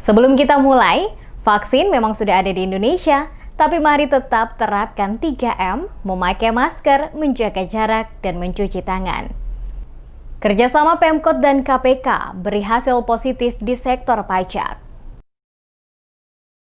Sebelum kita mulai, vaksin memang sudah ada di Indonesia, tapi mari tetap terapkan 3M, memakai masker, menjaga jarak, dan mencuci tangan. Kerjasama Pemkot dan KPK beri hasil positif di sektor pajak.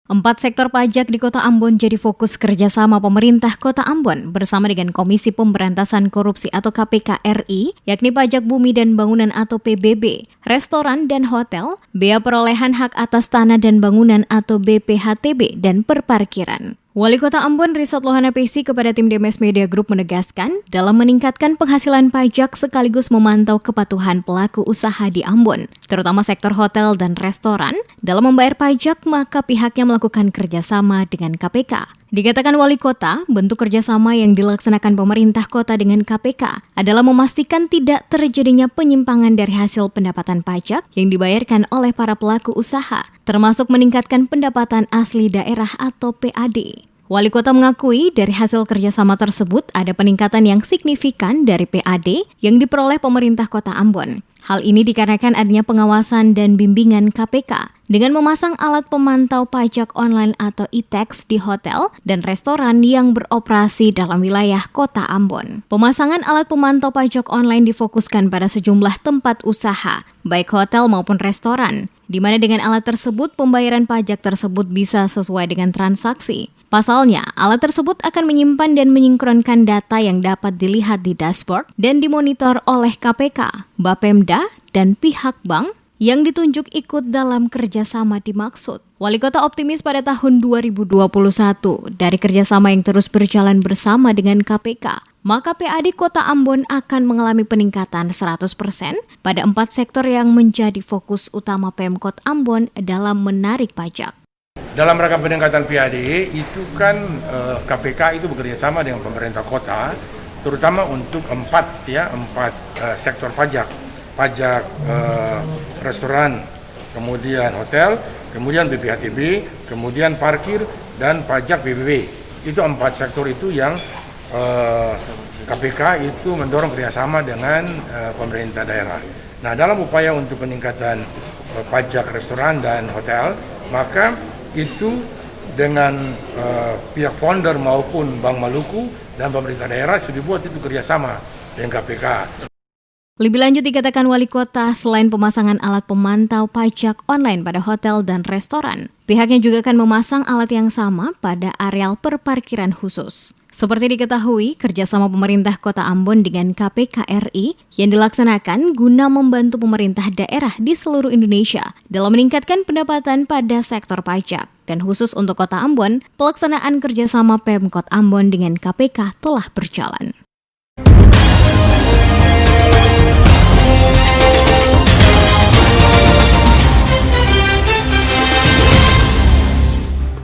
4 sektor pajak di Kota Ambon jadi fokus kerjasama pemerintah Kota Ambon bersama dengan Komisi Pemberantasan Korupsi atau KPK RI, yakni pajak bumi dan bangunan atau PBB, restoran dan hotel, bea perolehan hak atas tanah dan bangunan atau BPHTB, dan perparkiran. Wali Kota Ambon Risat Lohana Pesi kepada tim Demes Media Group menegaskan, dalam meningkatkan penghasilan pajak sekaligus memantau kepatuhan pelaku usaha di Ambon, terutama sektor hotel dan restoran, dalam membayar pajak maka pihaknya melakukan kerjasama dengan KPK. Dikatakan Wali Kota, bentuk kerjasama yang dilaksanakan pemerintah kota dengan KPK adalah memastikan tidak terjadinya penyimpangan dari hasil pendapatan pajak yang dibayarkan oleh para pelaku usaha, termasuk meningkatkan pendapatan asli daerah atau PAD. Wali Kota mengakui dari hasil kerjasama tersebut ada peningkatan yang signifikan dari PAD yang diperoleh pemerintah Kota Ambon. Hal ini dikarenakan adanya pengawasan dan bimbingan KPK dengan memasang alat pemantau pajak online atau e-tax di hotel dan restoran yang beroperasi dalam wilayah Kota Ambon. Pemasangan alat pemantau pajak online difokuskan pada sejumlah tempat usaha, baik hotel maupun restoran, di mana dengan alat tersebut pembayaran pajak tersebut bisa sesuai dengan transaksi. Pasalnya, alat tersebut akan menyimpan dan menyinkronkan data yang dapat dilihat di dashboard dan dimonitor oleh KPK, Bapemda, dan pihak bank yang ditunjuk ikut dalam kerjasama dimaksud. Wali Kota optimis pada tahun 2021 dari kerjasama yang terus berjalan bersama dengan KPK, maka PAD Kota Ambon akan mengalami peningkatan 100% pada 4 sektor yang menjadi fokus utama Pemkot Ambon dalam menarik pajak. Dalam rangka peningkatan PAD itu kan KPK itu bekerja sama dengan pemerintah kota, terutama untuk empat sektor pajak restoran, kemudian hotel, kemudian BPHTB, kemudian parkir dan pajak PBB. Itu 4 sektor itu yang KPK itu mendorong kerjasama dengan pemerintah daerah. Nah, dalam upaya untuk peningkatan pajak restoran dan hotel, maka itu dengan pihak founder maupun Bank Maluku dan pemerintah daerah sudah dibuat itu kerjasama dengan KPK. Lebih lanjut dikatakan Wali Kota, selain pemasangan alat pemantau pajak online pada hotel dan restoran, pihaknya juga akan memasang alat yang sama pada areal perparkiran khusus. Seperti diketahui, kerjasama pemerintah Kota Ambon dengan KPK RI yang dilaksanakan guna membantu pemerintah daerah di seluruh Indonesia dalam meningkatkan pendapatan pada sektor pajak. Dan khusus untuk Kota Ambon, pelaksanaan kerjasama Pemkot Ambon dengan KPK telah berjalan.